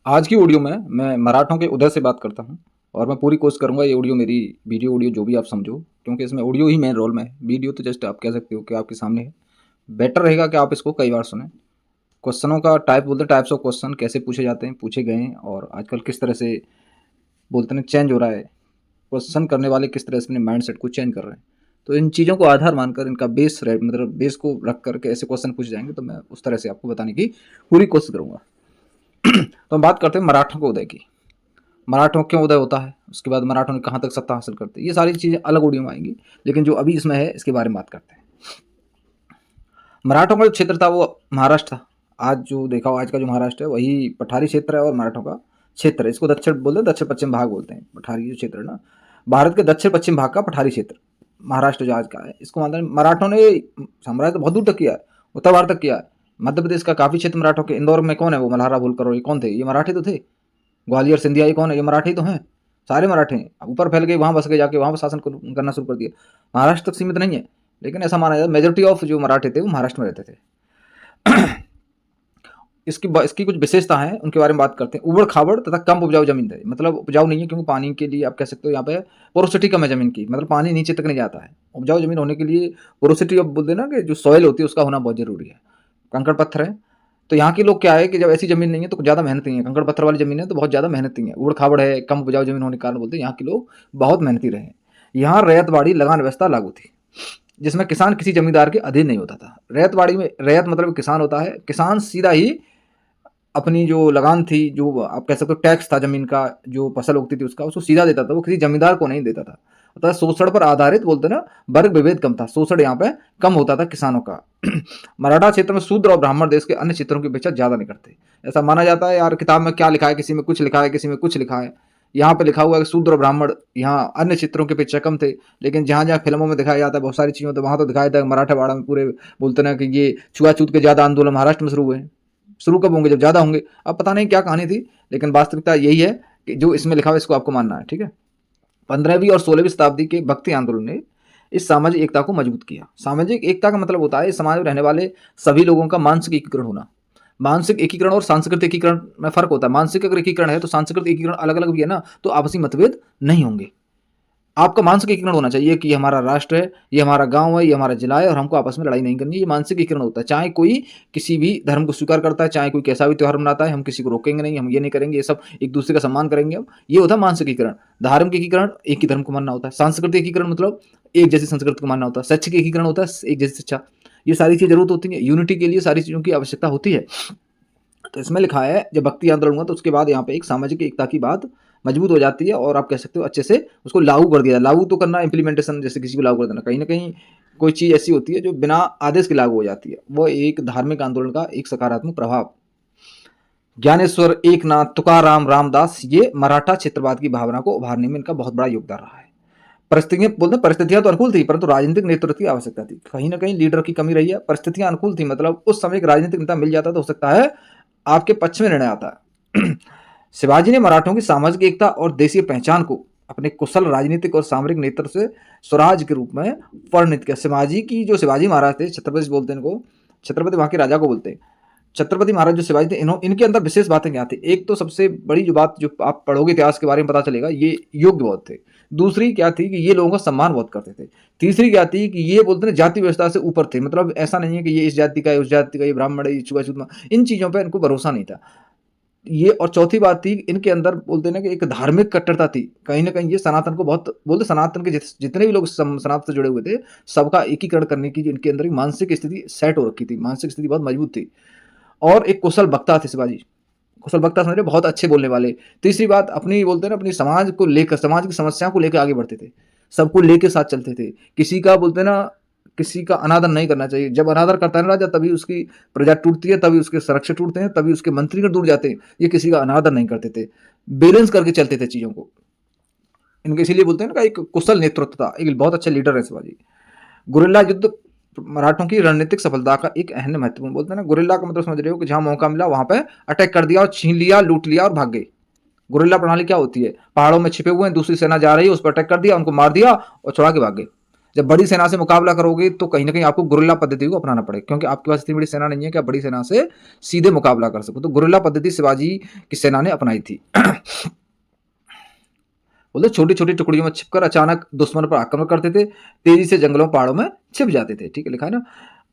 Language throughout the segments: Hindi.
आज की ऑडियो में मैं मराठों के उदय से बात करता हूँ और मैं पूरी कोशिश करूँगा ये ऑडियो मेरी वीडियो ऑडियो जो भी आप समझो, क्योंकि इसमें ऑडियो ही मेन रोल में है। वीडियो तो जस्ट आप कह सकते हो कि आपके सामने है। बेटर रहेगा कि आप इसको कई बार सुनें। क्वेश्चनों का टाइप बोलते हैं, टाइप्स ऑफ क्वेश्चन कैसे पूछे जाते हैं, पूछे गए हैं और आजकल किस तरह से बोलते हैं चेंज हो रहा है। क्वेश्चन करने वाले किस तरह से अपने माइंड सेट को चेंज कर रहे हैं। तो इन चीज़ों को आधार मानकर इनका मतलब बेस को रख करके ऐसे क्वेश्चन पूछे जाएंगे, तो मैं उस तरह से आपको बताने की पूरी कोशिश करूँगा। तो हम बात करते हैं मराठों के उदय की। मराठों क्यों उदय होता है, उसके बाद मराठों ने कहाँ तक सत्ता हासिल करते हैं, ये सारी चीज़ें अलग ऑडियो में आएंगी, लेकिन जो अभी इसमें है इसके बारे में बात करते हैं। मराठों का जो क्षेत्र था वो महाराष्ट्र था। आज जो देखा हो, आज का जो महाराष्ट्र है वही पठारी क्षेत्र है और मराठों का क्षेत्र है। इसको दक्षिण बोलते हैं, दक्षिण पश्चिम भाग बोलते हैं। पठारी जो क्षेत्र है ना, भारत के दक्षिण पश्चिम भाग का पठारी क्षेत्र महाराष्ट्र जो आज का है, इसको मानते हैं। मराठों ने साम्राज्य तो बहुत दूर तक किया है, उत्तर भारत तक किया है। मध्य प्रदेश का काफ़ी क्षेत्र मराठों के। इंदौर में कौन है वो, मल्हारा होलकर, और ये कौन थे, ये मराठी तो थे। ग्वालियर सिंधिया ये कौन है, ये मराठी तो हैं। सारे मराठे हैं। अब ऊपर फैल गए, वहाँ बस गए, जाके वहाँ पर शासन करना शुरू कर दिया। महाराष्ट्र तक सीमित नहीं है, लेकिन ऐसा माना जाता है मेजोरिटी ऑफ जो मराठे थे वो महाराष्ट्र में रहते थे। इसकी कुछ विशेषता है, उनके बारे में बात करते हैं। उबड़ खाबड़ तथा कम उपजाऊ जमीन है, मतलब उपजाऊ नहीं है क्योंकि पानी के लिए आप कह सकते हो यहाँ पे पोरोसिटी कम है जमीन की, मतलब पानी नीचे तक नहीं जाता है। उपजाऊ जमीन होने के लिए पोरोसिटी, अब बोलते हैं ना कि जो सॉइल होती है उसका होना बहुत जरूरी है। कंकड़ पत्थर है, तो यहाँ के लोग क्या है कि जब ऐसी जमीन नहीं है तो ज़्यादा मेहनती है। कंकड़ पत्थर वाली जमीन है तो बहुत ज़्यादा मेहनती है। उबड़ खाबड़ है, कम उपजाऊ जमीन होने के कारण बोलते हैं यहाँ के लोग बहुत मेहनती रहे। यहाँ रैयतवाड़ी लगान व्यवस्था लागू थी, जिसमें किसान किसी जमींदार के अधीन नहीं होता था। रैयतवाड़ी में रैयत मतलब किसान होता है। किसान सीधा ही अपनी जो लगान थी, जो आप कह सकते हो टैक्स था जमीन का, जो फसल उगती थी उसका, उसको सीधा देता था, वो किसी जमींदार को नहीं देता था। अतः शोषण पर आधारित बोलते ना, वर्ग विभेद कम था। शोषण यहाँ पे कम होता था किसानों का। मराठा क्षेत्र में शूद्र और ब्राह्मण देश के अन्य क्षेत्रों की अपेक्षा ज्यादा नहीं करते। ऐसा माना जाता है, यार किताब में क्या लिखा है, किसी में कुछ लिखा है, किसी में कुछ लिखा है। यहाँ पे लिखा हुआ है कि शूद्र और ब्राह्मण यहाँ अन्य क्षेत्रों की अपेक्षा कम थे, लेकिन जहाँ जहाँ फिल्मों में दिखाया जाता है बहुत सारी चीज़ों, तो वहाँ तो दिखाया जाता है मराठावाड़ा में पूरे बोलते ना कि ये छुआछूत के ज़्यादा आंदोलन महाराष्ट्र में शुरू हुए हैं। शुरू कब होंगे, जब ज़्यादा होंगे। अब पता नहीं क्या कहानी थी, लेकिन वास्तविकता यही है कि जो इसमें लिखा हुआ है इसको आपको मानना है, ठीक है। 15वीं और 16वीं शताब्दी के भक्ति आंदोलन ने इस सामाजिक एकता को मजबूत किया। सामाजिक एकता का मतलब होता है समाज में रहने वाले सभी लोगों का मानसिक एकीकरण होना। मानसिक एकीकरण और सांस्कृतिक एकीकरण में फर्क होता है। मानसिक अगर एकीकरण है तो सांस्कृतिक एकीकरण अलग अलग भी है ना, तो आपसी मतभेद नहीं होंगे। आपका मानसिक एकीकरण होना चाहिए कि हमारा राष्ट्र है, ये हमारा गांव है, ये हमारा जिला है और हमको आपस में लड़ाई नहीं करनी। ये मानसिक एकीकरण होता है। चाहे कोई किसी भी धर्म को स्वीकार करता है, चाहे कोई कैसा भी त्यौहार मनाता है, हम किसी को रोकेंगे नहीं, हम ये नहीं करेंगे, ये सब एक दूसरे का सम्मान करेंगे हम। ये होता है मानसिक एकीकरण। धार्मिक एकीकरण एक ही धर्म को मानना होता है। सांस्कृतिक एकीकरण मतलब एक जैसी संस्कृति को मानना होता है। शैक्षिक एकीकरण होता है एक जैसी शिक्षा। ये सारी चीज़ जरूरत होती है। यूनिटी के लिए सारी चीज़ों की आवश्यकता होती है। तो इसमें लिखा है जब भक्ति आंदोलन हुआ तो उसके बाद यहाँ पे एक सामाजिक एकता की बात मजबूत हो जाती है और आप कह सकते हो अच्छे से उसको लागू कर दिया। लागू तो करना, इम्प्लीमेंटेशन, जैसे किसी को लागू कर देना। कहीं ना कहीं कोई चीज़ ऐसी होती है जो बिना आदेश के लागू हो जाती है, वो एक धार्मिक आंदोलन का एक सकारात्मक प्रभाव। ज्ञानेश्वर, एकनाथ, तुकाराम, रामदास, ये मराठा क्षेत्रवाद की भावना को उभारने में इनका बहुत बड़ा योगदान रहा है। परिस्थितियां बोलते हैं, परिस्थितियां तो अनुकूल थी, परंतु राजनीतिक नेतृत्व की आवश्यकता थी। कहीं ना कहीं लीडर की कमी रही है। परिस्थितियां अनुकूल थी, मतलब उस समय एक राजनीतिक नेता मिल जाता तो हो सकता है आपके पक्ष में निर्णय आता है। शिवाजी ने मराठों की सामाजिक एकता और देशीय पहचान को अपने कुशल राजनीतिक और सामरिक नेतृत्व से स्वराज के रूप में परिणित किया। शिवाजी महाराज थे, छत्रपति बोलते हैं इनको, छत्रपति वहां के राजा को बोलते हैं। छत्रपति महाराज जो शिवाजी थे, इनके अंदर विशेष बातें क्या थी। एक तो सबसे बड़ी जो बात जो आप पढ़ोगे इतिहास के बारे में पता चलेगा, ये योग्य बहुत थे। दूसरी क्या थी कि ये लोगों का सम्मान बहुत करते थे। तीसरी क्या थी कि ये बोलते हैं जाति व्यवस्था से ऊपर थे, मतलब ऐसा नहीं है कि ये इस जाति का है, उस जाति का, ये ब्राह्मण है, ये छुआछूत, इन चीज़ों पर इनको भरोसा नहीं था ये। और चौथी बात थी इनके अंदर बोलते ना कि एक धार्मिक कट्टरता थी। कहीं ना कहीं ये सनातन को बहुत बोलते, सनातन के जितने भी लोग सनातन से जुड़े हुए थे सबका एकीकरण करने की इनके अंदर एक मानसिक स्थिति सेट हो रखी थी। मानसिक स्थिति बहुत मजबूत थी। और एक कुशल वक्ता थे शिवाजी। कुशल वक्ता समझ रहे, बहुत अच्छे बोलने वाले। तीसरी बात, अपनी बोलते हैं ना, अपनी समाज को लेकर, समाज की समस्याओं को लेकर आगे बढ़ते थे। सबको लेके साथ चलते थे। किसी का बोलते हैं ना, किसी का अनादर नहीं करना चाहिए। जब अनादर करता है ना राजा, तभी उसकी प्रजा टूटती है, तभी उसके संरक्षक टूटते हैं, तभी उसके मंत्रीगण दूर जाते हैं। ये किसी का अनादर नहीं करते थे, बैलेंस करके चलते थे चीजों को। इनके इसीलिए बोलते हैं ना, एक कुशल नेतृत्व था, एक बहुत अच्छे लीडर है शिवाजी। गुरिल्ला युद्ध मराठों की रणनीतिक सफलता का एक अहम महत्वपूर्ण, बोलते हैं ना, गुरिल्ला का मतलब समझ रहे हो कि जहां मौका मिला वहां पे अटैक कर दिया और छीन लिया, लूट लिया और भाग गए। गुरिल्ला प्रणाली क्या होती है, पहाड़ों में छिपे हुए हैं, दूसरी सेना जा रही है, उस पर अटैक कर दिया, उनको मार दिया और छुड़ा के भाग गए। जब बड़ी सेना से मुकाबला करोगे तो कहीं ना कहीं आपको गुरिल्ला पद्धति को अपनाना पड़ेगा, क्योंकि आपके पास इतनी बड़ी सेना नहीं है कि आप बड़ी सेना से सीधे मुकाबला कर सको। तो गुरिल्ला पद्धति शिवाजी की सेना ने अपनाई थी। बोलते छोटी छोटी टुकड़ियों में छिपकर अचानक दुश्मन पर आक्रमण करते थे, तेजी से जंगलों पहाड़ों में छिप जाते थे। ठीक है, लिखा है ना।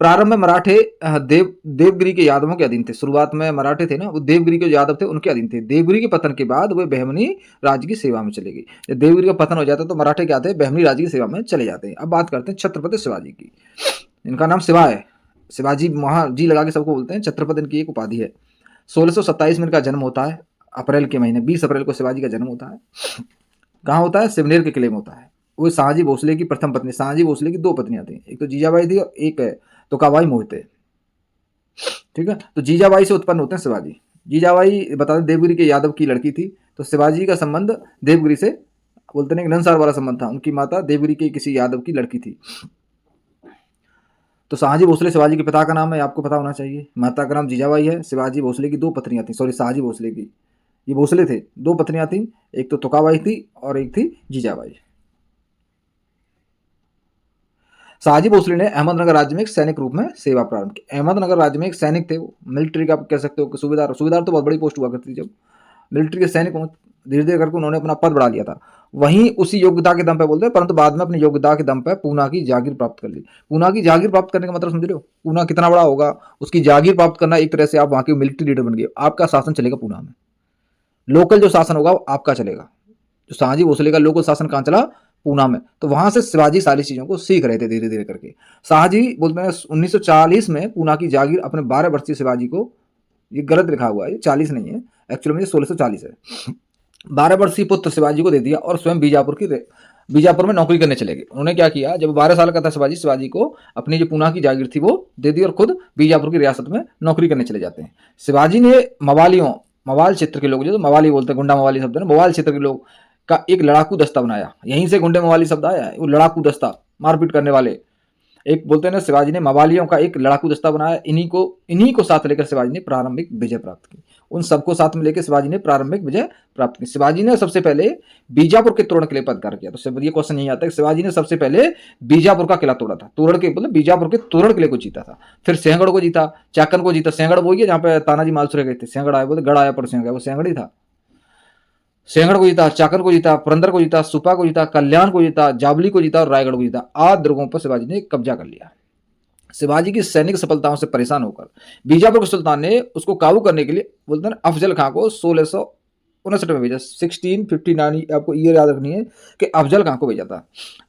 प्रारंभ में मराठे देवगिरी के यादवों के अधीन थे। शुरुआत में मराठे थे ना, वो देवगिरी के यादव थे, उनके अधीन थे। देवगिरी के पतन के बाद वे बहमनी राज्य की सेवा में चले गए। जब देवगिरी का पतन हो जाता है तो मराठे क्या थे, बहमनी राज्य की सेवा में चले जाते हैं। अब बात करते हैं छत्रपति शिवाजी की। इनका नाम शिवा है, शिवाजी जी लगा के सबको बोलते हैं। छत्रपति इनकी एक उपाधि है। 1627 में इनका जन्म होता है, अप्रैल के महीने 20 अप्रैल को शिवाजी का जन्म होता है। कहाँ होता है, सिवनेर के किले में होता है। वो शाहजी भोसले की प्रथम पत्नी, शाहजी भोसले की 2 पत्नियां थी, एक तो जीजाबाई थी और एक है तुकाबाई मोहिते। ठीक है, तो जीजाबाई से उत्पन्न होते हैं शिवाजी। जीजाबाई बता दें देवगिरी के यादव की लड़की थी। तो शिवाजी का संबंध देवगिरी से बोलते हैं नंसार वाला संबंध था। उनकी माता देवगिरी के किसी यादव की लड़की थी। तो शाहजी भोसले शिवाजी के पिता का नाम है, आपको पता होना चाहिए। माता का नाम जीजाबाई है। शिवाजी भोसले की 2 पत्नियां थी, सॉरी शाहजी भोसले की, ये भोसले थे, 2 पत्नियां थी, एक तो तुकाबाई थी और एक थी जीजाबाई। शाहजी भोसले ने अहमदनगर राज्य में एक सैनिक रूप में सेवा प्रारंभ की। अहमदनगर राज्य में एक सैनिक थे, वो मिलिट्री का आप कह सकते हो कि सूबेदार तो बहुत बड़ी पोस्ट हुआ करती थी। जब मिलिट्री के सैनिक धीरे धीरे करके उन्होंने अपना पद बढ़ा लिया था। वहीं उसी योग्यता के दम पे बोलते हैं, परंतु बाद में अपनी योग्यता के दम पे पूना की जागीर प्राप्त कर ली। पूना की जागीर प्राप्त करने का मतलब समझ रहे हो, पूना कितना बड़ा होगा, उसकी जागीर प्राप्त करना, एक तरह से आप वहां के मिलिट्री लीडर बन गए। आपका शासन चलेगा पूना में, लोकल जो शासन होगा आपका चलेगा। जो शाहजी भोसले का लोकल शासन कहाँ चला, पूना में। तो वहां से शिवाजी सारी चीजों को सीख रहे थे धीरे धीरे करके। शाहजी बोलते हैं 1940 में पूना की जागीर अपने 12 वर्षीय शिवाजी को, ये गलत लिखा हुआ है, 40 नहीं है एक्चुअली में, 1640 है। 12 वर्षीय पुत्र शिवाजी को दे दिया और स्वयं बीजापुर में नौकरी करने चले गए। उन्होंने क्या किया, जब 12 साल का था शिवाजी को अपनी जो पूना की जागीर थी वो दे दी और खुद बीजापुर की रियासत में नौकरी करने चले जाते हैं। शिवाजी ने मवाल क्षेत्र के लोग, जो मवाली बोलते हैं, गुंडा मवाली शब्द है ना, मवाल क्षेत्र के लोग का एक लड़ाकू दस्ता बनाया। यहीं से गुंडे मवाली शब्द आया है, वो लड़ाकू दस्ता, मारपीट करने वाले। एक बोलते हैं ना, शिवाजी ने मवालियों का एक लड़ाकू दस्ता बनाया। इन्हीं को साथ लेकर शिवाजी ने प्रारंभिक विजय प्राप्त की। उन सबको साथ में लेकर शिवाजी ने प्रारंभिक विजय प्राप्त की। शिवाजी ने सबसे पहले बीजापुर के तोरण किले पर अधिकार किया। तो ये क्वेश्चन नहीं आता कि शिवाजी ने सबसे पहले बीजापुर का किला तोड़ा था। तोरण के मतलब बीजापुर के तोरण किले को जीता था, फिर सिंहगढ़ को जीता, चाकन को जीता। सिंहगढ़ वही है जहाँ पे तानाजी मालसुरे गए थे। सिंहगढ़ आया, बोलते गढ़ आया पर सिंहगढ़, वो सिंहगढ़ ही था। सिंहगढ़ को जीता, चाकन को जीता, पुरंदर को जीता, सुपा को जीता, कल्याण को जीता, जावली को जीता और रायगढ़ को जीता। 8 दुर्गों पर शिवाजी ने कब्जा कर लिया। शिवाजी की सैनिक सफलताओं से परेशान होकर बीजापुर के सुल्तान ने उसको काबू करने के लिए बोलते हैं अफजल खां को 1659 में भेजा। 1659 आपको ईयर याद रखनी है कि अफजल खां को भेजा था।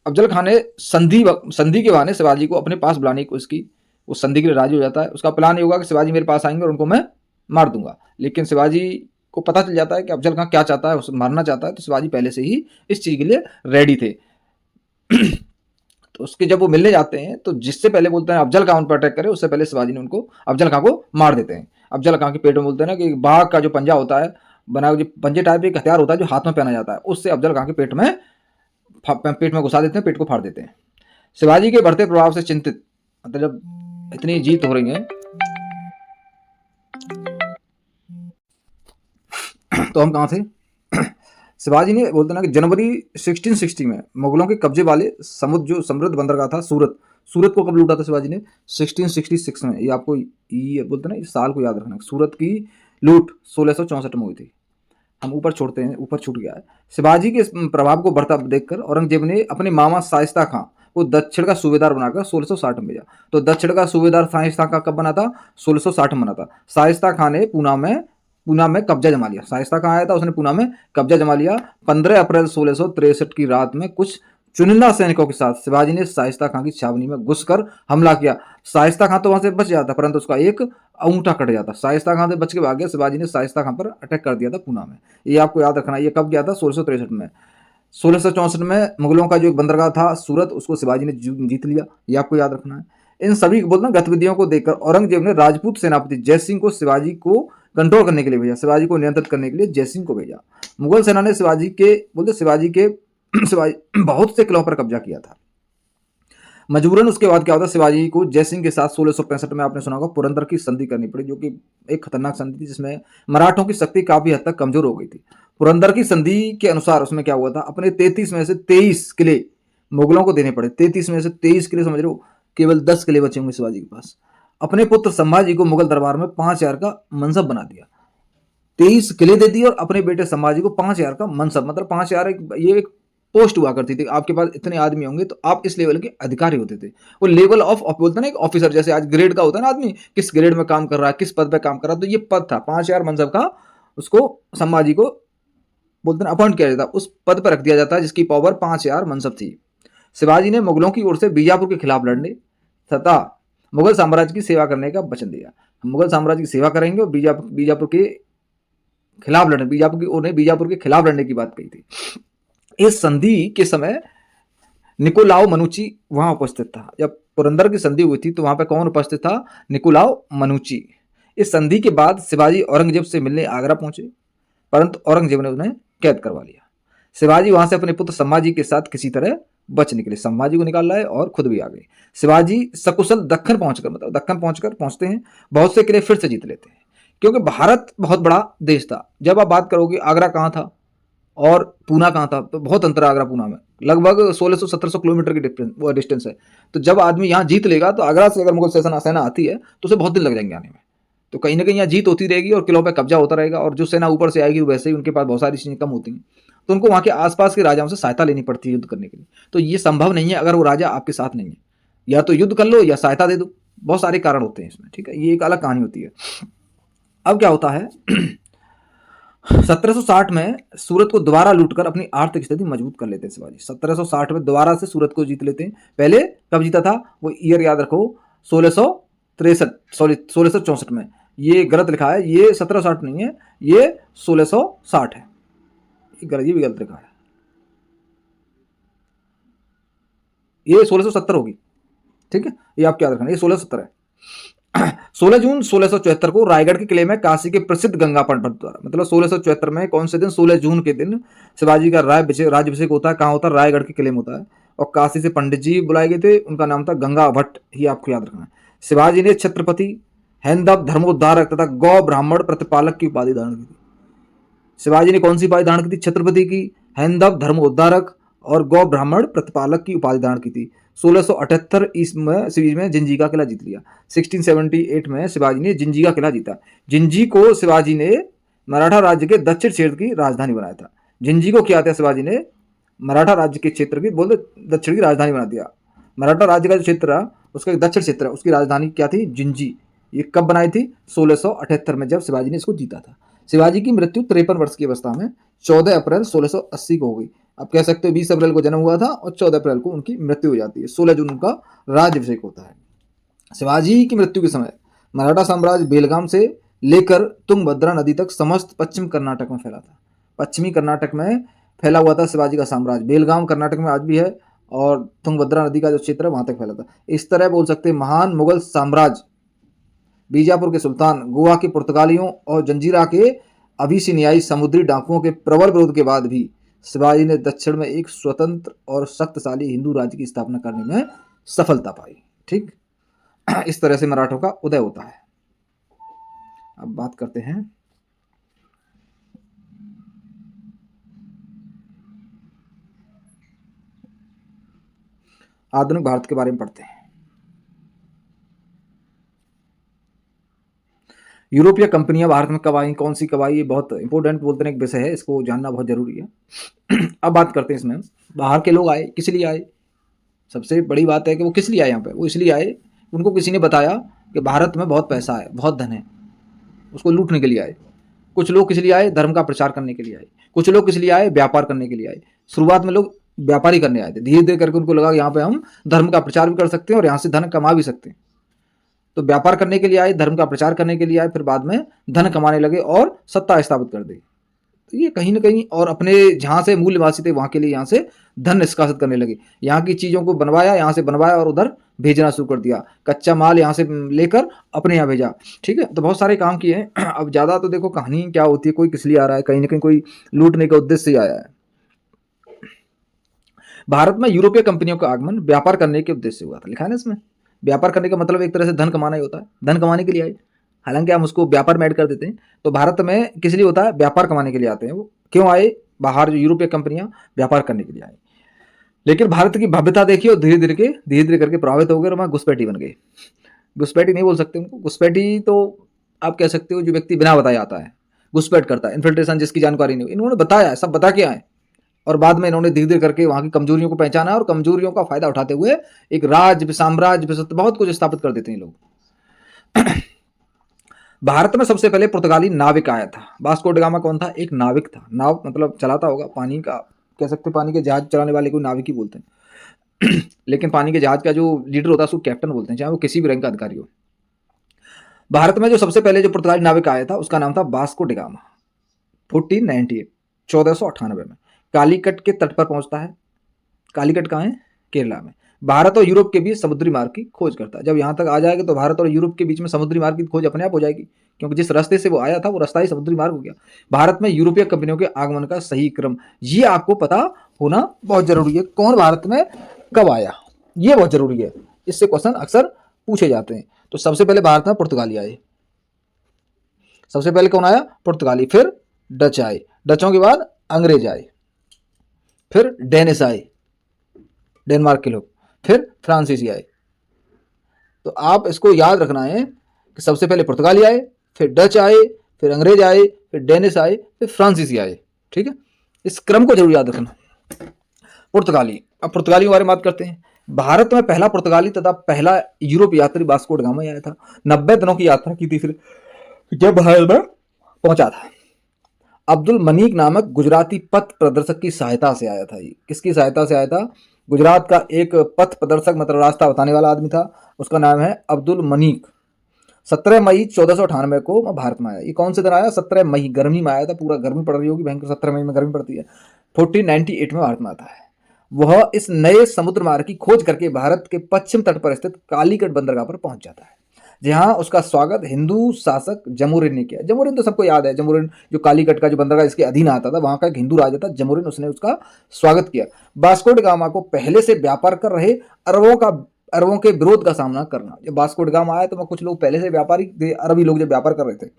अफजल खां ने संधि के बहाने शिवाजी को अपने पास बुलाने की कोशिश की। वो संधि के लिए राजी हो जाता है। उसका प्लान ये होगा कि शिवाजी मेरे पास आएंगे और उनको मैं मार दूंगा। लेकिन शिवाजी को पता चल जाता है कि अफजल खां क्या चाहता है, उसे मारना चाहता है। तो शिवाजी पहले से ही इस चीज के लिए रेडी थे। तो उसके जब वो मिलने जाते हैं तो जिससे पहले बोलते हैं अफजल खां उन पर अटैक करे, उससे पहले शिवाजी ने उनको अफजल खां को मार देते हैं। अफजल खां के पेट में बोलते हैं ना कि बाघ का जो पंजा होता है, बना जो पंजे टाइप एक हथियार होता है जो हाथ में पहना जाता है, उससे अफजल खां के पेट में घुसा देते हैं, पेट को फाड़ देते हैं। शिवाजी के बढ़ते प्रभाव से चिंतित, मतलब जब इतनी जीत हो रही है तो हम कहाँ थे, शिवाजी ने बोलते ना कि जनवरी 1660 में मुगलों के कब्जे वाले जो समृद्ध बंदरगाह था सूरत को कब लूटा था शिवाजी ने, 1666 में। ये आपको ये बोलते ना इस साल को याद रखना। सूरत की लूट 1664 में हुई थी। हम ऊपर छोड़ते हैं, ऊपर छूट गया है। शिवाजी के प्रभाव को बढ़ता देखकर औरंगजेब ने अपने मामा शाइस्ता खां को दक्षिण का सूबेदार बनाकर 1660 में भेजा। तो दक्षिण का सूबेदार शाइस्ता खां कब बना था, 1660 में बना था। शाइस्ता खां ने पूना में कब्जा जमा लिया। शाइस्ता खां आया था, उसने पूना में कब्जा जमा लिया। 15 अप्रैल 1663 की रात में कुछ चुनिंदा सैनिकों के साथ शिवाजी ने शाइस्ता खां की छावनी में घुसकर हमला किया। शाइस्ता खां तो वहां से बच जाता, परंतु उसका एक अंगूठा कट जाता। शाइस्ता खां से बच के भाग गया। शिवाजी ने शाइस्ता खां पर अटैक कर दिया था पूना में। ये आपको याद रखना। ये कब गया था, 1663 में। 1664 में मुगलों का जो एक बंदरगाह था सूरत, उसको शिवाजी ने जीत लिया। ये आपको याद रखना है। इन सभी बोलते गतिविधियों को देखकर औरंगजेब ने राजपूत सेनापति जयसिंह को शिवाजी को कंट्रोल करने के लिए भेजा, शिवाजी को नियंत्रित करने के लिए जयसिंह को भेजा। मुगल सेना ने शिवाजी के बहुत से किलों पर कब्जा किया था। मजबूरन उसके बाद क्या होता, शिवाजी को जयसिंह के साथ 1665 में आपने सुना होगा पुरंदर की संधि करनी पड़ी, जो कि एक खतरनाक संधि थी जिसमें मराठों की शक्ति काफी हद तक कमजोर हो गई थी। पुरंदर की संधि के अनुसार उसमें क्या हुआ था, अपने 33 में से 23 किले मुगलों को देने पड़े। 33 में से 23 किले, समझ रहे हो, केवल 10 किले बचे होंगे शिवाजी के पास। अपने पुत्र संभाजी को मुगल दरबार में 5,000 का मनसब बना दिया। 23 किले दे दिए और अपने बेटे संभाजी को 5,000 का मनसब, मतलब 5,000 ये एक पोस्ट हुआ करती थी। आपके पास इतने आदमी होंगे तो आप इस लेवल के अधिकारी होते थे। वो लेवल ऑफ बोलते ना एक ऑफिसर, जैसे आज ग्रेड का होता है ना, आदमी किस ग्रेड में काम कर रहा है, किस पद पे काम कर रहा है, तो ये पद था 5,000 मनसब का। उसको संभाजी को बोलते हैं अपॉइंट किया जाता, उस पद पर रख दिया जाता है जिसकी पावर 5,000 मनसब थी। शिवाजी ने मुगलों की ओर से बीजापुर के खिलाफ लड़ने तथा मुगल साम्राज्य की सेवा करने का वचन दिया। हम मुगल साम्राज्य की सेवा करेंगे और बीजापुर के खिलाफ लड़ने, बीजापुर के खिलाफ लड़ने की बात कही थी। इस संधि के समय निकोलाओ मनुची वहां उपस्थित था। जब पुरंदर की संधि हुई थी तो वहां पे कौन उपस्थित था? निकोलाओ मनुची। इस संधि के बाद शिवाजी औरंगजेब से मिलने आगरा पहुंचे, परंतु औरंगजेब ने उन्हें कैद करवा लिया। शिवाजी वहां से अपने पुत्र संभाजी के साथ किसी तरह बच निकले। संभाजी को निकाल लाए और खुद भी आ गए। शिवाजी सकुशल दक्कन पहुंचकर, मतलब दक्कन पहुंचते हैं, बहुत से किले फिर से जीत लेते हैं, क्योंकि भारत बहुत बड़ा देश था। जब आप बात करोगे आगरा कहाँ था और पूना कहाँ था, तो बहुत अंतर है आगरा पूना में, लगभग 1600-1700 किलोमीटर की डिस्टेंस है। तो जब आदमी यहाँ जीत लेगा तो आगरा से अगर मुगल सेना आती है तो उसे बहुत दिन लग जाएंगे आने में। तो कहीं ना कहीं यहाँ जीत होती रहेगी और किलों पर कब्जा होता रहेगा, और जो सेना ऊपर से आएगी वैसे ही उनके पास बहुत सारी चीज़ें कम होती हैं, तो उनको वहाँ के आसपास के राजाओं से सहायता लेनी पड़ती है युद्ध करने के लिए। तो ये संभव नहीं है अगर वो राजा आपके साथ नहीं है, या तो युद्ध कर लो या सहायता दे दो, बहुत सारे कारण होते हैं इसमें, ठीक है, ये एक अलग कहानी होती है। अब क्या होता है 1760 में सूरत को दोबारा लूटकर अपनी आर्थिक स्थिति मजबूत कर लेते हैं शिवाजी। 1760 में दोबारा से सूरत को जीत लेते हैं। पहले कब जीता था वो ईयर याद रखो, 1664 में। ये गलत लिखा है, ये 1760 नहीं है, ये 1660 है, ये भी गलत लिखा है, ये 1670 होगी, ठीक है, ये आपको याद रखना, ये 1670 है। 16 जून 1674 को रायगढ़ के किले में काशी के प्रसिद्ध गंगा पंडित द्वारा, मतलब 1674 में कौन से दिन, 16 जून के दिन शिवाजी का राज्यभिषेक होता है। कहाँ होता है? रायगढ़ के किले में होता है। और काशी से पंडित जी बुलाए गए थे, उनका नाम था गंगा भट्ट, ही आपको याद रखना है। शिवाजी ने छत्रपति, हैंदव, धर्मोद्धारक तथा गौ ब्राह्मण प्रतिपालक की उपाधि धारण की थी। शिवाजी ने कौन सी उपाधि धारण की थी? छत्रपति की, हैंदव, धर्मोद्धारक और गौ ब्राह्मण प्रतिपालक की उपाधि धारण की थी। 1678 ईस्वी में जिंजीका किला जीत लिया। 1678 में शिवाजी ने जिंजीका किला जीता। जिंजी को शिवाजी ने मराठा राज्य के दक्षिण क्षेत्र की राजधानी बनाया था। जिंजी को क्या था? शिवाजी ने मराठा राज्य के क्षेत्र की दक्षिण की राजधानी बना दिया। मराठा राज्य का जो क्षेत्र है उसका दक्षिण क्षेत्र, उसकी राजधानी क्या थी? जिंजी। ये कब बनाई थी? 1678 में, जब शिवाजी ने इसको जीता था। शिवाजी की मृत्यु 53 वर्ष की अवस्था में 14 अप्रैल 1680 को हो गई। आप कह सकते हो 20 अप्रैल को जन्म हुआ था और 14 अप्रैल को उनकी मृत्यु हो जाती है। 16 जून उनका राज्याभिषेक होता है। शिवाजी की मृत्यु के समय मराठा साम्राज्य बेलगाम से लेकर तुंगभद्रा नदी तक समस्त पश्चिम कर्नाटक में फैला था। पश्चिमी कर्नाटक में फैला हुआ था शिवाजी का साम्राज्य। बेलगाम कर्नाटक में आज भी है और तुंगभद्रा नदी का जो क्षेत्र है वहां तक फैला था। इस तरह बोल सकते हैं महान मुगल साम्राज्य, बीजापुर के सुल्तान, गोवा के पुर्तगालियों और जंजीरा के अभिसिनियाई समुद्री डाकुओं के प्रबल विरोध के बाद भी शिवाजी ने दक्षिण में एक स्वतंत्र और शक्तिशाली हिंदू राज्य की स्थापना करने में सफलता पाई। ठीक, इस तरह से मराठों का उदय होता है। अब बात करते हैं आधुनिक भारत के बारे में, पढ़ते हैं। यूरोपीय कंपनियां भारत में कब आई, कौन सी कब आई, ये बहुत इंपॉर्टेंट बोलते हैं एक विषय है, इसको जानना बहुत जरूरी है। अब बात करते हैं इसमें बाहर के लोग आए, किस लिए आए। सबसे बड़ी बात है कि वो किस लिए आए यहाँ पे। वो इसलिए आए, उनको किसी ने बताया कि भारत में बहुत पैसा है, बहुत धन है, उसको लूटने के लिए आए। कुछ लोग किस लिए आए? धर्म का प्रचार करने के लिए आए। कुछ लोग किस लिए आए? व्यापार करने के लिए आए। शुरुआत में लोग व्यापारी करने आए थे, धीरे धीरे करके उनको लगा यहाँ पे हम धर्म का प्रचार भी कर सकते हैं और यहाँ से धन कमा भी सकते हैं। तो व्यापार करने के लिए आए, धर्म का प्रचार करने के लिए आए, फिर बाद में धन कमाने लगे और सत्ता स्थापित कर दी। तो ये कहीं ना कहीं, और अपने जहाँ से मूल निवासी थे वहाँ के लिए यहाँ से धन निष्कासित करने लगे। यहाँ की चीज़ों को बनवाया, यहाँ से बनवाया और उधर भेजना शुरू कर दिया। कच्चा माल यहाँ से लेकर अपने यहाँ भेजा। ठीक है, तो बहुत सारे काम किए हैं। अब ज़्यादा तो देखो कहानी क्या होती है, कोई किस लिए आ रहा है, कहीं ना कहीं कोई लूटने के उद्देश्य से आया है। भारत में यूरोपीय कंपनियों का आगमन व्यापार करने के उद्देश्य से हुआ था, लिखा है ना इसमें। व्यापार करने का मतलब एक तरह से धन कमाना ही होता है, धन कमाने के लिए आए। हालांकि हम उसको व्यापार में ऐड कर देते हैं। तो भारत में किस लिए होता है? व्यापार कमाने के लिए आते हैं। वो क्यों आए? बाहर जो यूरोपीय कंपनियां व्यापार करने के लिए आए। लेकिन भारत की भव्यता देखिए और धीरे धीरे करके प्रभावित हो गए और वहाँ घुसपैठी बन गए। घुसपैठी नहीं बोल सकते उनको, घुसपैठी तो आप कह सकते हो जो व्यक्ति बिना बताए आता है, घुसपैठ करता है, इन्फिल्ट्रेशन जिसकी जानकारी नहीं हो। इन्होंने बताया, सब बता के आए और बाद में इन्होंने धीरे धीरे करके वहाँ की कमजोरियों को पहचाना और कमजोरियों का फायदा उठाते हुए एक राज्य, साम्राज्य, बहुत कुछ स्थापित कर देते हैं लोग। भारत में सबसे पहले पुर्तगाली नाविक आया था। वास्को ड गामा कौन था? एक नाविक था। नाव मतलब चलाता होगा, पानी का कह सकते, पानी के जहाज चलाने वाले को नाविक ही बोलते हैं। लेकिन पानी के जहाज का जो लीडर होता है उसको कैप्टन बोलते हैं, चाहे वो किसी भी रैंक का अधिकारी हो। भारत में जो सबसे पहले जो पुर्तगाली नाविक आया था उसका नाम था वास्को ड गामा। 1498 1498 में कालीकट के तट पर पहुंचता है। कालीकट कहाँ है? केरला में। भारत और यूरोप के बीच समुद्री मार्ग की खोज करता है। जब यहाँ तक आ जाएगा तो भारत और यूरोप के बीच में समुद्री मार्ग की खोज अपने आप हो जाएगी, क्योंकि जिस रास्ते से वो आया था वो रास्ता ही समुद्री मार्ग हो गया। भारत में यूरोपीय कंपनियों के आगमन का सही क्रम, ये आपको पता होना बहुत जरूरी है। कौन भारत में कब आया, ये बहुत जरूरी है, इससे क्वेश्चन अक्सर पूछे जाते हैं। तो सबसे पहले भारत में पुर्तगाली आए। सबसे पहले कौन आया? पुर्तगाली। फिर डच आए, डचों के बाद अंग्रेज आए, फिर डेनिश आए, डेनमार्क के लोग, फिर फ्रांसीसी आए। तो आप इसको याद रखना है कि सबसे पहले पुर्तगाली आए, फिर डच आए, फिर अंग्रेज आए, फिर डेनिश आए, फिर फ्रांसीसी आए। ठीक है, इस क्रम को जरूर याद रखना। पुर्तगाली, अब पुर्तगाली के बारे में बात करते हैं। भारत में पहला पुर्तगाली तथा पहला यूरोप यात्री वास्को ड गामा आया था। 90 दिनों की यात्रा की थी फिर जब भारत में पहुंचा था। अब्दुल मनीक नामक गुजराती पथ प्रदर्शक की सहायता से आया था। ये किसकी सहायता से आया था? गुजरात का एक पथ प्रदर्शक, मतलब रास्ता बताने वाला आदमी था, उसका नाम है अब्दुल मनीक। 17 मई 1498 को भारत में आया। ये कौन से दिन आया? 17 मई, गर्मी में आया था। पूरा गर्मी पड़ रही होगी भयंकर, 17 मई में गर्मी पड़ती है। 1498 में भारत में आता है। वह इस नए समुद्र मार्ग की खोज करके भारत के पश्चिम तट पर स्थित कालीकट बंदरगाह पर पहुंच जाता है, जहां उसका स्वागत हिंदू शासक जमोरिन ने किया। जमोरिन तो सबको याद है, जमोरिन जो कालीकट का जो बंदरगाह इसके अधीन आता था, वहां का एक हिंदू राजा था जमोरिन, उसने उसका स्वागत किया। वास्को ड गामा को पहले से व्यापार कर रहे अरबों के विरोध का सामना करना। जब वास्को ड गामा आया तो कुछ लोग पहले से व्यापारी थे, अरबी लोग जब व्यापार कर रहे थे,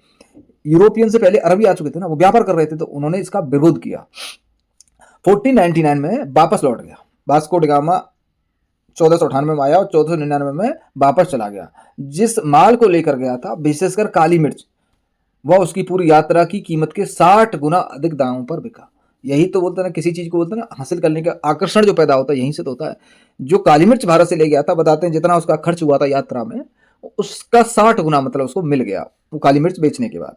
यूरोपियन से पहले अरबी आ चुके थे ना, वो व्यापार कर रहे थे, तो उन्होंने इसका विरोध किया। 1499 में वापस लौट गया। वास्को ड गामा 1498 में आया और 1499 में वापस चला गया। जिस माल को लेकर गया था, विशेषकर काली मिर्च, वह उसकी पूरी यात्रा की कीमत के 60 गुना अधिक दामों पर बिका। यही तो बोलते हैं ना, किसी चीज को बोलते हैं ना, हासिल करने का आकर्षण जो पैदा होता है यहीं से तो होता है। जो काली मिर्च भारत से ले गया था, बताते हैं जितना उसका खर्च हुआ था यात्रा में, उसका 60 गुना मतलब उसको मिल गया वो काली मिर्च बेचने के बाद।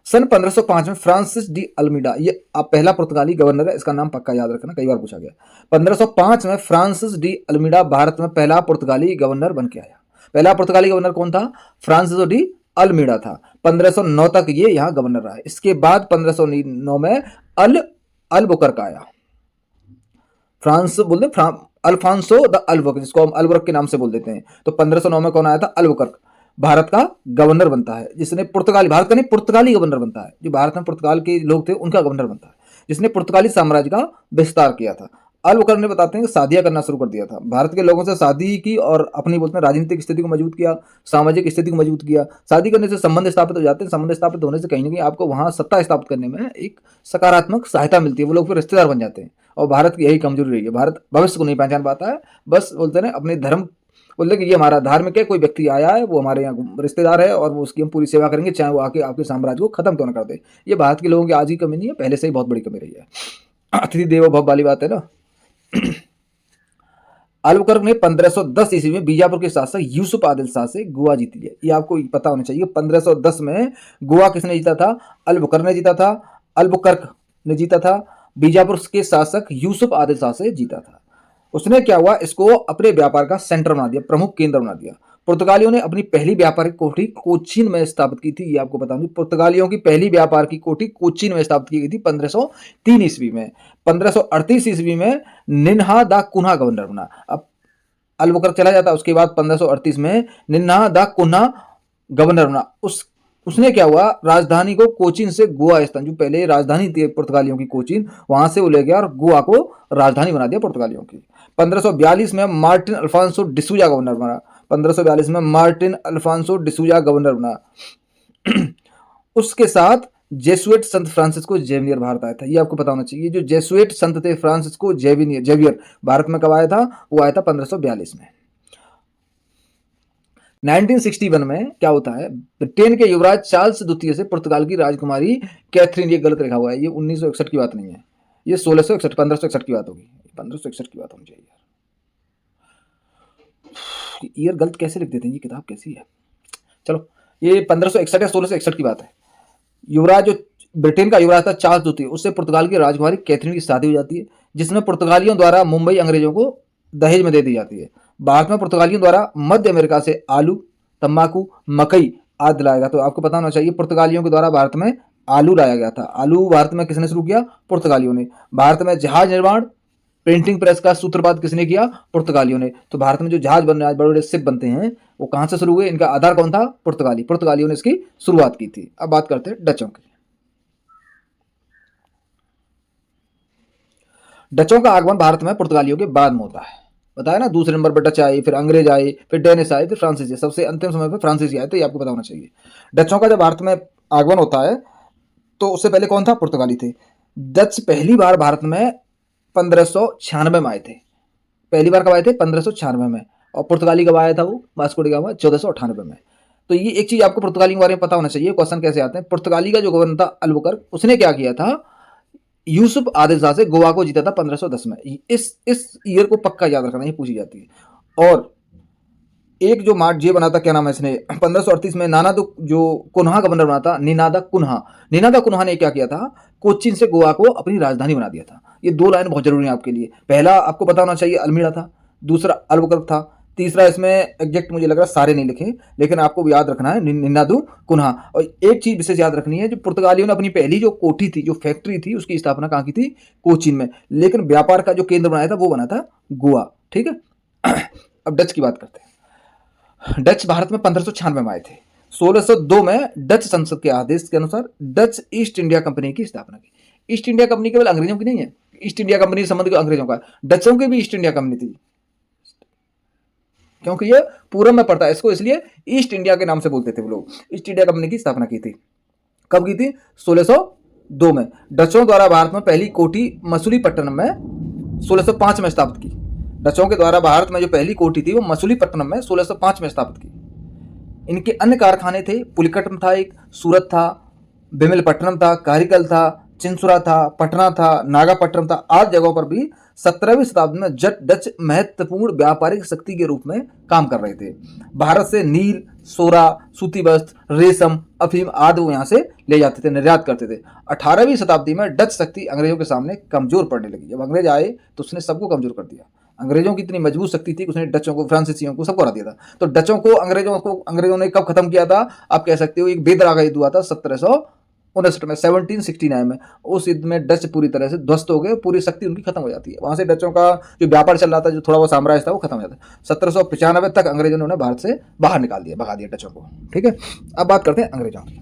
सन 1505 में फ्रांसिस डी अल्मीडा, ये आप पहला पुर्तगाली गवर्नर है, इसका नाम पक्का याद रखना, कई बार पूछा गया। 1505 में फ्रांसिस डी अल्मीडा भारत में पहला पुर्तगाली गवर्नर बन के आया। पहला पुर्तगाली गवर्नर कौन था? फ्रांसिस डी अल्मीडा था। 1509 तक ये यहाँ गवर्नर रहा। इसके बाद 1509 में अल्बुकर्क आया। फ्रांस बोलते अल्फांसो द अल्बुकर्क, जिसको हम अल्बुकर्क के नाम से बोल देते हैं। तो 1509 में कौन आया था? अल्बुकर्क भारत का गवर्नर बनता है, जिसने पुर्तगाली, भारत का नहीं पुर्तगाली गवर्नर बनता है। जो भारत में पुर्तगाल के लोग थे उनका गवर्नर बनता है, जिसने पुर्तगाली साम्राज्य का विस्तार किया था। अल्बुकर्क ने बताते हैं कि शादियां करना शुरू कर दिया था, भारत के लोगों से शादी की और अपनी बोलते हैं राजनीतिक स्थिति को मजबूत किया, सामाजिक स्थिति को मजबूत किया। शादी करने से संबंध स्थापित हो जाते हैं, संबंध स्थापित होने से कहीं ना कहीं आपको वहां सत्ता स्थापित करने में एक सकारात्मक सहायता मिलती है, वो लोग फिर रिश्तेदार बन जाते हैं। और भारत की यही कमजोरी रही है, भारत भविष्य को नहीं पहचान पाता है, बस बोलते हैं अपने धर्म बोलते कि ये हमारा धार्मिक है, कोई व्यक्ति आया है, वो हमारे यहाँ रिश्तेदार है और वो उसकी हम पूरी सेवा करेंगे, चाहे वो आके आपके साम्राज्य को खत्म क्यों ना कर दे। ये भारत के लोगों की आज की कमी नहीं है, पहले से ही बहुत बड़ी कमी रही है। अतिथि देवो भव वाली बात है ना। अल्बुकर्क ने 1510 ईस्वी में बीजापुर के शासक यूसुफ आदिल शाह से गोवा जीत लिया। ये आपको पता होना चाहिए। 1510 में गोवा किसने जीता था? अल्बुकर्क ने जीता था। अल्बुकर्क ने जीता था, बीजापुर के शासक यूसुफ आदिल शाह से जीता था। उसने क्या हुआ, इसको अपने व्यापार का सेंटर बना दिया, प्रमुख केंद्र बना दिया। पुर्तगालियों ने अपनी पहली व्यापारिक कोठी कोचीन में स्थापित की थी। ये आपको बता दूं, पुर्तगालियों की पहली व्यापार की कोठी कोचीन में स्थापित की गई थी 1503 ईस्वी में। 1538 ईस्वी में निन्हा दा कुन्हा गवर्नर बना। अब अल्बुकर्क चला जाता, उसके बाद 1538 में निन्हा दा कुन्हा गवर्नर बना। उसने क्या हुआ, राजधानी को कोचीन से गोवा स्थान, जो पहले राजधानी थी पुर्तगालियों की कोचीन, वहां से वो ले गया और गोवा को राजधानी बना दिया पुर्तगालियों की। 1542 में मार्टिन अल्फांसो डिसूजा गवर्नर बना। 1542 में मार्टिन अल्फांसो डिसूजा गवर्नर बना। उसके साथ जेसुइट संत फ्रांसिस्को जेवियर भारत आया था, ये आपको पता होना चाहिए। जो जेसुइट संत थे फ्रांसिस्को जेवियर भारत में कब आया था? वो आया था 1542 में। 1961 में क्या होता है, ब्रिटेन के युवराज चार्ल्स द्वितीय से पुर्तगाल की राजकुमारी कैथरीन, ये गलत लिखा हुआ है, ये 1961 की बात नहीं है, ये 1661 1561 की बात होगी, 1561 की बात होनी चाहिए यार। ईयर गलत कैसे लिख देते हैं, ये किताब कैसी है। चलो ये 1561 या 1661 की बात है। युवराज जो ब्रिटेन का युवराज था चार्ल्स द्वितीय, उससे पुर्तगाल की राजकुमारी कैथरीन की शादी हो जाती है, जिसमें पुर्तगालियों द्वारा मुंबई अंग्रेजों को दहेज में दे दी जाती है। भारत में पुर्तगालियों द्वारा मध्य अमेरिका से आलू, तंबाकू, मकई आदि लाया गया। तो आपको पता होना चाहिए पुर्तगालियों के द्वारा भारत में आलू लाया गया था। आलू भारत में किसने शुरू किया? पुर्तगालियों ने। भारत में जहाज निर्माण, प्रिंटिंग प्रेस का सूत्रपात किसने किया? पुर्तगालियों ने। तो भारत में जो जहाज बन रहे हैं, बड़े बड़े शिप बनते हैं, वो कहां से शुरू हुए? इनका आधार कौन था? पुर्तगालियों ने इसकी शुरुआत की थी। अब बात करते हैं डचों की। डचों का आगमन भारत में पुर्तगालियों के बाद में होता है, बताया ना। दूसरे नंबर पर डच आए, फिर अंग्रेज आए, फिर डेनिश आए, फिर फ्रांसीसी, सबसे अंतिम समय पर फ्रांसीसी आए। तो ये आपको पता होना चाहिए। डचों का जब भारत में आगमन होता है तो उससे पहले कौन था? पुर्तगाली थे। डच पहली बार भारत में 1596 में आए थे। पहली बार कब आए थे? 1596 में। और पुर्तगाली कब आया था? वो वास्को डी गामा 1498 में। तो ये एक चीज आपको पुर्तगाली के बारे में पता होना चाहिए। क्वेश्चन कैसे आते हैं? पुर्तगाली का जो गवर्नर था अल्बुकर्क, उसने क्या किया था? यूसुफ आदिल शाह से गोवा को जीता था 1510 में। इस ईयर को पक्का याद रखना, ये पूछी जाती है। और एक जो मार्ट ये बना था, क्या नाम है इसने, 1538 में नानादू जो कुन्हा गवर्नर बना था, निनादा कुन्हा ने क्या किया था? कोचीन से गोवा को अपनी राजधानी बना दिया था। ये दो लाइन बहुत जरूरी है आपके लिए। पहला आपको पता होना चाहिए अल्मीड़ा था, दूसरा अल्बुकर्क था, तीसरा इसमें एग्जैक्ट मुझे लग रहा है सारे नहीं लिखे, लेकिन आपको याद रखना है निनादू कुन्हा। और एक चीज विशेष याद रखनी है, जो पुर्तगालियों ने अपनी पहली जो कोठी थी, जो फैक्ट्री थी, उसकी स्थापना कहाँ की थी? कोचीन में। लेकिन व्यापार का जो केंद्र बनाया था वो बना था गोवा। ठीक है। अब डच की बात करते हैं। डच भारत में 1596 में आए थे। 1602 में डच संसद के आदेश के अनुसार डच ईस्ट इंडिया कंपनी की स्थापना की। ईस्ट इंडिया कंपनी केवल अंग्रेजों की नहीं है, ईस्ट इंडिया कंपनी संबंध अंग्रेजों का, डचों की भी ईस्ट इंडिया कंपनी थी, क्योंकि ये पूरब में पड़ता है, इसको इसलिए ईस्ट इंडिया के नाम से बोलते थे वो लोग। ईस्ट इंडिया कंपनी की स्थापना की थी। कब की थी? 1602 में। डचों द्वारा भारत में पहली कोठी मसूलीपट्टनम में 1605 में स्थापित की। डचों के द्वारा भारत में जो पहली कोठी थी वो मसूलीपट्टनम में 1605 में स्थापित की। इनके अन्य कारखाने थे, पुलिकट्टम था, एक सूरत था, बिमलपट्टनम था, कारिकल था, चिंसुरा था, पटना था, नागापट्टनम था, आदि जगहों पर भी 17वीं शताब्दी में डच महत्वपूर्ण व्यापारिक शक्ति के रूप में काम कर रहे थे। भारत से नील, सोरा, सूती वस्त्र, रेशम, अफीम आदि वो यहाँ से ले जाते थे, निर्यात करते थे। 18वीं शताब्दी में डच शक्ति अंग्रेजों के सामने कमजोर पड़ने लगी। जब अंग्रेज आए तो उसने सबको कमजोर कर दिया। अंग्रेजों की इतनी मजबूत शक्ति थी कि उसने डचों को, फ्रांसीसियों को, सबको हरा दिया था। तो डचों को अंग्रेजों ने कब खत्म किया था? आप कह सकते हो एक बेदरा का युद्ध हुआ था 1759 में, 1769 में। उस युद्ध में डच पूरी तरह से ध्वस्त हो गए, पूरी शक्ति उनकी खत्म हो जाती है। वहां से डचों का जो व्यापार चल रहा था, जो थोड़ा बहुत साम्राज्य था, वो खत्म हो जाता है। 1795 तक अंग्रेजों ने उन्हें भारत से बाहर निकाल दिया, भगा दिया डचों को। ठीक है। अब बात करते हैं अंग्रेजों की।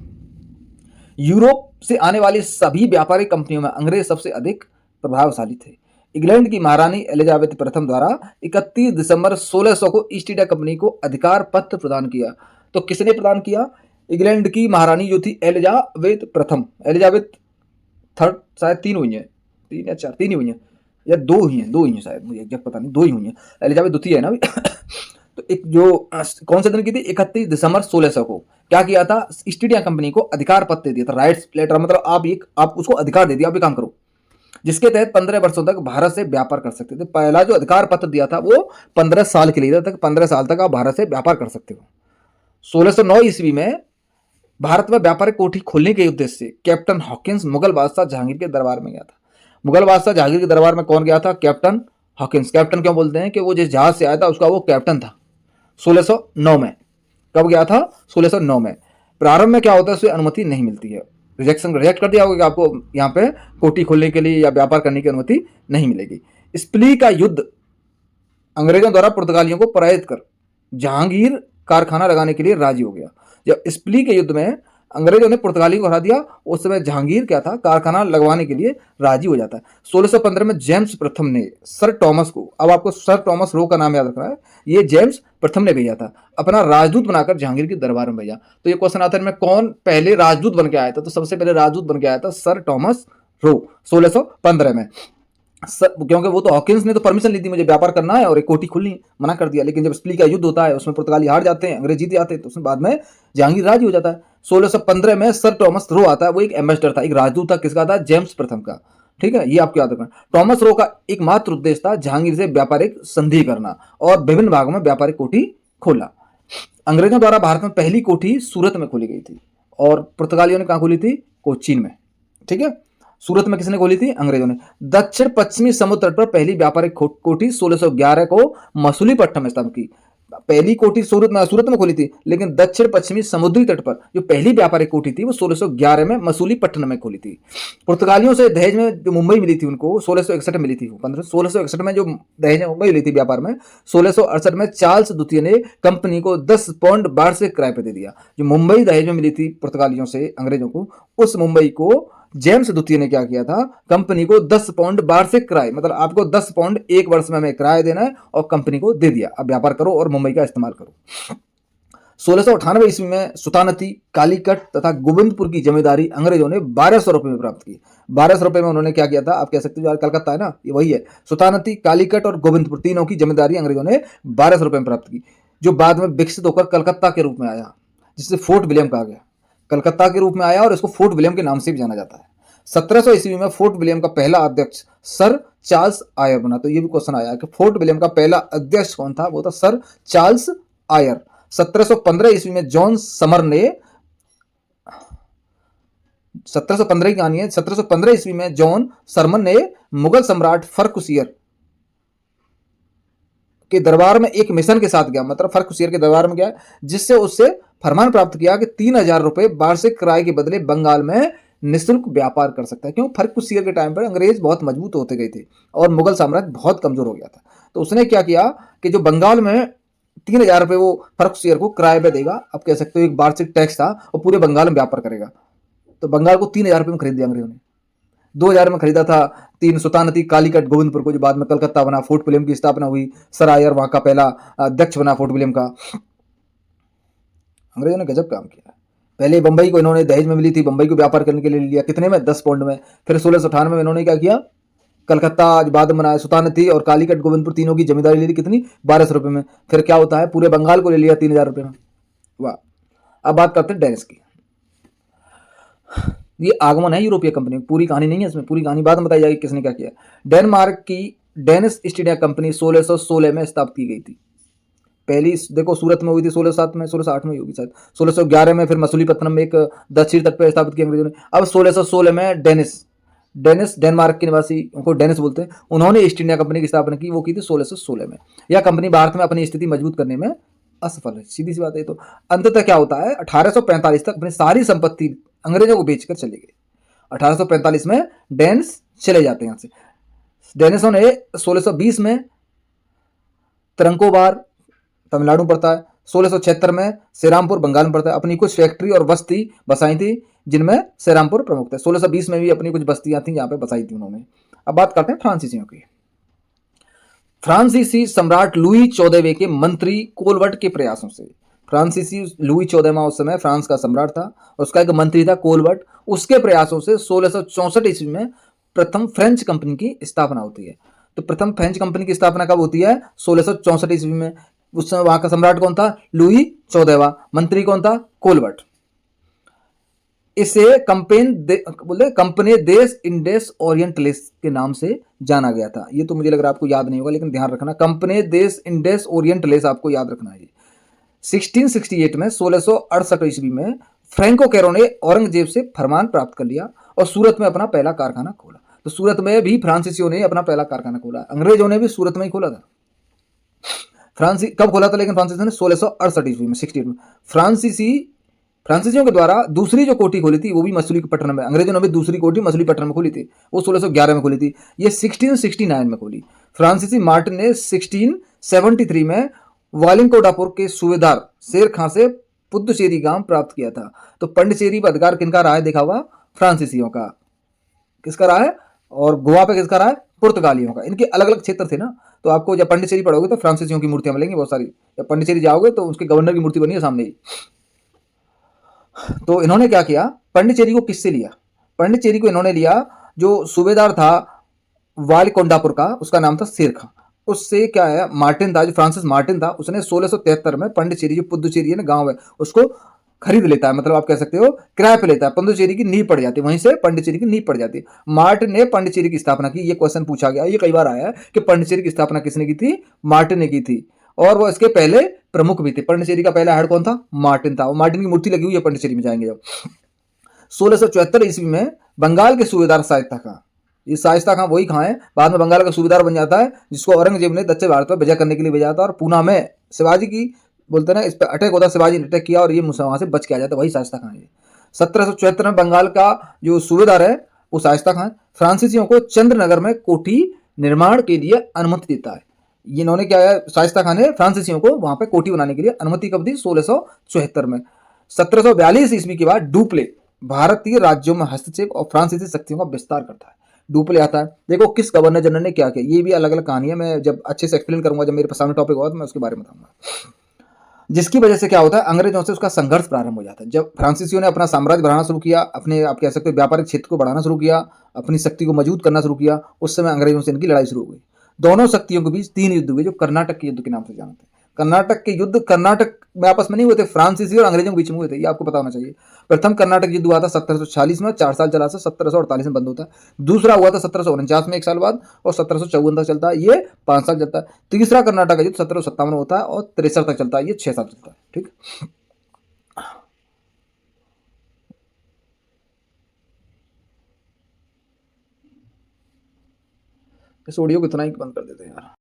यूरोप से आने वाली सभी व्यापारिक कंपनियों में अंग्रेज सबसे अधिक प्रभावशाली थे। इंग्लैंड की महारानी एलिजाबेथ प्रथम द्वारा 31 दिसंबर 1600 को ईस्ट इंडिया कंपनी को अधिकार पत्र प्रदान किया। तो किसने प्रदान किया? इंग्लैंड की महारानी जो थी एलिजाबेथ प्रथम, एलिजाबेथ थर्ड, शायद 3 हुई है, 3 या 4, 3 ही हुई है या 2 ही हैं शायद, मुझे एग्जैक्ट पता नहीं, 2 ही हुई हैं। एलिजाबेथ द्वितीय है ना अभी। तो एक जो कौन से दिन की थी? 31 दिसंबर 1600 को क्या किया था? ईस्ट इंडिया कंपनी को अधिकार पत्र दे दिया था, राइट्स लेटर, मतलब आप उसको अधिकार दे दिया, आप ये काम करो, जिसके तहत 15 वर्षों तक भारत से व्यापार कर सकते थे। पहला जो अधिकार पत्र दिया था वो 15 साल के लिए था, 15 साल तक आप भारत से व्यापार कर सकते हो। 1609 ईस्वी में भारत में व्यापारिक कोठी खोलने के उद्देश्य से कैप्टन हॉकिंस मुगल बादशाह जहांगीर के दरबार में गया था। मुगल बादशाह जहांगीर के दरबार में कौन गया था? Captain Hawkins. कैप्टन क्यों बोलते हैं? कि वो जिस जहाज से आया था उसका वो कैप्टन था। 1609 में। कब गया था? 1609 में। प्रारंभ में क्या होता है? उससे अनुमति नहीं मिलती है, रिजेक्ट कर दिया होगा कि आपको यहाँ पे कोठी खोलने के लिए या व्यापार करने की अनुमति नहीं मिलेगी। स्प्ली का युद्ध अंग्रेजों द्वारा पुर्तगालियों को पराजित कर जहांगीर कारखाना लगाने के लिए राजी हो गया। जब स्प्ली के युद्ध में अंग्रेजों ने पुर्तगालियों को हरा दिया। उस समय जहांगीर क्या था, कारखाना लगवाने के लिए राजी हो जाता है। 1615 में जेम्स प्रथम ने सर टॉमस को, अब आपको सर टॉमस रो का नाम याद रखना है, ये जेम्स प्रथम ने भेजा था, अपना राजदूत बनाकर जहांगीर के दरबार में भेजा। तो ये क्वेश्चन आता है में कौन पहले राजदूत बन के आया था, तो सबसे पहले राजदूत बन के आया था सर टॉमस रो 1615 में। क्योंकि वो तो हॉकिंस ने तो परमिशन ली थी, मुझे व्यापार करना है और एक कोठी खुलनी, मना कर दिया। लेकिन जब स्प्ली का युद्ध होता है, उसमें पुर्तगाली हार जाते हैं, अंग्रेज जीत जाते हैं, तो उसमें बाद में जहांगीर राजी हो जाता है। 1615 में सर टॉमस रो आता है, वो एक एम्बेसडर था, एक राजदूत था, किसका था, जेम्स प्रथम का। ठीक है, ये आपको याद रखना। टॉमस रो का एकमात्र उद्देश्य था जहांगीर से व्यापारिक संधि करना और विभिन्न भागों में व्यापारिक कोठी खोला। अंग्रेजों द्वारा भारत में पहली कोठी सूरत में खोली गई थी और पुर्तगालियों ने कहां खोली थी, कोचीन में। ठीक है, सूरत में किसने खोली थी, अंग्रेजों ने। दक्षिण पश्चिमी समुद्र तट पर पहली व्यापारिक कोठी 1611 को मसूलीपट्टनम में स्थापित की। पहली कोठी सूरत में खोली थी, लेकिन दक्षिण पश्चिमी समुद्री तट पर जो पहली व्यापारिक कोठी थी वो 1611 में मसूलीपट्टनम में खोली थी। पुर्तगालियों से दहेज में जो मुंबई मिली थी उनको 1661 में मिली थी, 1661 में जो दहेज में मुंबई मिली थी व्यापार में। 1668 में चार्ल्स द्वितीय ने कंपनी को 10 पाउंड वार्षिक किराए पर दे दिया। जो मुंबई दहेज में मिली थी पुर्तगालियों से अंग्रेजों को, उस मुंबई को जेम्स द्वितीय ने क्या किया था, कंपनी को 10 पाउंड वार्षिक किराए, मतलब आपको 10 पाउंड एक वर्ष में हमें किराया देना है, और कंपनी को दे दिया, अब व्यापार करो और मुंबई का इस्तेमाल करो। 1698 ईस्वी में सुल्तानती, कालीकट तथा गोविंदपुर की जमींदारी अंग्रेजों ने 1200 रुपए में प्राप्त की। 1200 रुपए में उन्होंने क्या किया था, आप कह सकते हो यार कलकत्ता है ना, ये वही है। सुल्तानती, कालीकट और गोविंदपुर तीनों की जमींदारी अंग्रेजों ने 1200 रुपए में प्राप्त की, जो बाद में विकसित होकर कलकत्ता के रूप में आया, जिसे फोर्ट विलियम कहा गया। कलकत्ता के रूप में आया और इसको फोर्ट विलियम के नाम से भी जाना जाता है। 1700 ईस्वी में फोर्ट विलियम का पहला अध्यक्ष सर चार्ल्स आयर बना। तो ये भी क्वेश्चन आया कि फोर्ट विलियम का पहला अध्यक्ष कौन था, वो था सर चार्ल्स आयर। 1715 ईस्वी में जॉन समर ने, 1715 की कहानी है, 1715 ईस्वी में जॉन सरमन ने मुगल सम्राट फर्रुखसियर के दरबार में एक मिशन के साथ गया, मतलब फर्रुखसियर के दरबार में गया, जिससे उससे फरमान प्राप्त किया कि 3000 रुपए वार्षिक किराए के बदले बंगाल में निःशुल्क व्यापार कर सकता है। क्यों, फर्रुखसियर के टाइम पर अंग्रेज बहुत मजबूत होते गए थे और मुगल साम्राज्य बहुत कमजोर हो गया था। तो उसने क्या किया कि जो बंगाल में 3000 रुपए वो फर्रुखसियर को किराए पे देगा, आप कह सकते हो एक वार्षिक टैक्स था, और पूरे बंगाल में व्यापार करेगा। तो बंगाल को 3000 रुपए में खरीद दिया अंग्रेजों ने। 2000 में खरीदा था तीन सुल्तानती, कालीकट, गोविंदपुर को, जो बाद में कलकत्ता बना, फोर्ट विलियम की स्थापना हुई, सर आयर वहां का पहला अध्यक्ष बना फोर्ट विलियम का। अंग्रेजों ने गजब काम किया। पहले बंबई को इन्होंने दहेज में मिली थी, बंबई को व्यापार करने के लिए लिया, कितने में, 10 पाउंड में। फिर 1698 में इन्होंने क्या किया, कलकत्ता आज बाद में बनाया, सुल्तानती और कालीकट, गोविंदपुर तीनों की जमींदारी ले ली, कितनी, 1200 रुपए में। फिर क्या होता है, पूरे बंगाल को ले लिया 3000 रुपए में। वाह। अब बात करते हैं डेनिस की। ये आगमन है यूरोपीय कंपनी, पूरी कहानी नहीं है इसमें, पूरी कहानी बाद में बताई जाएगी किसने क्या किया। डेनमार्क की डेनिस ईस्ट इंडिया कंपनी 1616 में स्थापित की गई थी। पहली देखो सूरत में हुई थी 1607 में, 1608 में होगी शायद, 1611 में फिर मसूलीपट्टनम में एक दक्षिण तट पर स्थापित की अंग्रेजों ने। अब 1616 में डेनिस डेनमार्क के निवासी, उनको डेनिस बोलते हैं, उन्होंने ईस्ट इंडिया कंपनी की स्थापना की, वो की थी 1616 में। यह कंपनी भारत में अपनी स्थिति मजबूत करने में असफल है, सीधी सी बात है। तो अंततः क्या होता है, 1845 तक अपनी सारी संपत्ति अंग्रेजों को बेचकर चले गए। 1845 में डेनिस चले जाते हैं यहाँ से। डेनिसों ने 1620 में तरंकोबार तमिलनाडु पड़ता है, 1676 में श्रीरामपुर बंगाल में पड़ता है, अपनी कुछ फैक्ट्री और बस्ती बसाई थी, जिनमें श्रीरामपुर प्रमुख था। 1620 में भी अपनी कुछ बस्तियां थी, यहाँ पे बसाई थी उन्होंने। अब बात करते हैं फ्रांसीसियों की। फ्रांसीसी सम्राट लुई 14वें के मंत्री कोलवर्ट के प्रयासों से, फ्रांसीसी लुई 14वां उस समय फ्रांस का सम्राट था, उसका एक मंत्री था कोलवर्ट, उसके प्रयासों से 1664 ईस्वी में प्रथम फ्रेंच कंपनी की स्थापना होती है। तो प्रथम फ्रेंच कंपनी की स्थापना कब होती है, 1664 ईस्वी में। उस समय वहां का सम्राट कौन था, लुई 14वां, मंत्री कौन था, कोलवर्ट। इसे कंपनी देश इंडेस ओरिएंटलिस के नाम से जाना गया था। ये तो मुझे लग रहा है आपको याद नहीं होगा, लेकिन ध्यान रखना, कंपनी देश इंडेस ओरिएंटलिस आपको याद रखना है। 1668 में 1668 ईस्वी में फ्रैंको कैरो ने औरंगजेब से फरमान प्राप्त कर लिया और सूरत में अपना पहला कारखाना खोला। तो सूरत में भी फ्रांसीसियों ने अपना पहला कारखाना खोला, अंग्रेजों ने भी सूरत में ही खोला था। कब खोला था लेकिन फ्रांसीसियों ने, 1668 ईस्वी में, 68 में। फ्रांसीसियों के द्वारा दूसरी जो कोठी खोली थी वो भी मसूलीपट्टनम में, अंग्रेजों ने भी दूसरी कोठी मसूलीपट्टनम में खोली थी, वो 1611 में खोली थी, ये 1669 में खोली। फ्रांसीसी मार्टिन ने 1673 में वालिंकोडापुर के सूबेदार शेर खां से पुदुचेरी गांव प्राप्त किया था। तो पंडिचेरी पर अधिकार किनका रहा है देखा होगा, फ्रांसीसियों का। किसका रहा है? और गोवा पे किसका रहा है? पुर्तगालियों का। इनके अलग अलग क्षेत्र थे ना, तो आपको जब पंडिचेरी पढ़ोगे तो फ्रांसीसियों की मूर्तियां मिलेंगी बहुत सारी। जब पंडिचेरी जाओगे तो उसके गवर्नर की मूर्ति बनी है सामने ही। तो इन्होंने क्या किया, पंडिचेरी को किससे लिया? पंडिचेरी को इन्होंने लिया, जो सूबेदार था वालकोंडापुर का, उसका नाम था शेर खां। उससे क्या है, मार्टिन था, जो फ्रांसिस मार्टिन था, उसने 1673 में पंडिचेरी, जो पुदुचेरी है ना गांव है, उसको खरीद लेता है। मतलब आप कह सकते हो किराए पे लेता है। पुदुचेरी की नींव पड़ जाती है, वहीं से पंडिचेरी की नींव पड़ जाती है। मार्टिन ने पंडिचेरी की स्थापना की। ये क्वेश्चन पूछा गया, ये कई बार आया है कि पंडिचेरी की स्थापना किसने की थी? मार्टिन ने की थी। और वो इसके पहले प्रमुख भी थे। पंडिचेरी का पहला हेड कौन था? मार्टिन था। और मार्टिन की मूर्ति लगी हुई है पंडिचेरी में, जाएंगे जब। 1674 ईस्वी में बंगाल के सूबेदार शाइस्ता खां, ये शाइस्ता खां वही खां है, बाद में बंगाल का सूबेदार बन जाता है, जिसको औरंगजेब ने दक्षिण भारत पर विजय करने के लिए भेजा था। और पूना में शिवाजी की बोलते ना इस पर अटैक होता, शिवाजी ने अटैक किया और ये वहां से बच के आ जाता, वही शाइस्ता खां है। 1774 में बंगाल का जो सूबेदार है वो शाइस्ता खां। फ्रांसीसियों को चंद्रनगर में कोठी निर्माण के लिए अनुमति देता है। इन्होंने क्या है, शाइस्ता खां ने फ्रांसीसियों को वहां पे कोठी बनाने के लिए अनुमति कब दी? 1674 में। 1742 ईस्वी के बाद डुप्ले भारतीय राज्यों में हस्तक्षेप और फ्रांसीसी शक्तियों का विस्तार करता है। डुप्ले आता है। देखो किस गवर्नर जनरल ने क्या किया, ये भी अलग अलग कहानी है। मैं जब अच्छे से एक्सप्लेन करूंगा, जब मेरे सामने टॉपिक होगा तो मैं उसके बारे में बताऊंगा। जिसकी वजह से क्या होता है, अंग्रेजों से उसका संघर्ष प्रारंभ हो जाता है। जब फ्रांसीसियों ने अपना साम्राज्य बढ़ाना शुरू किया, अपने आप कह सकते हो व्यापारिक क्षेत्र को बढ़ाना शुरू किया, अपनी शक्ति को मजबूत करना शुरू किया, उस समय अंग्रेजों से इनकी लड़ाई शुरू हो गई। दोनों शक्तियों के बीच 3 युद्ध हुए, जो कर्नाटक के युद्ध के नाम से जानते हैं। कर्नाटक के युद्ध कर्नाटक में आपस में नहीं हुए थे, फ्रांसीसी और अंग्रेजों के बीच में हुए थे, ये आपको पता होना चाहिए। प्रथम कर्नाटक युद्ध हुआ था 1746 में, 4 साल चला था, 1748 में बंद होता है। दूसरा हुआ था 1749 में, 1 साल बाद, और 1754 तक चलता है, ये 5 साल चलता है। तीसरा कर्नाटक का युद्ध 1757 में होता है और 63 तक चलता है, ये 6 साल चलता है। ठीक। इस ऑडियो को इतना ही बंद कर देते हैं यार।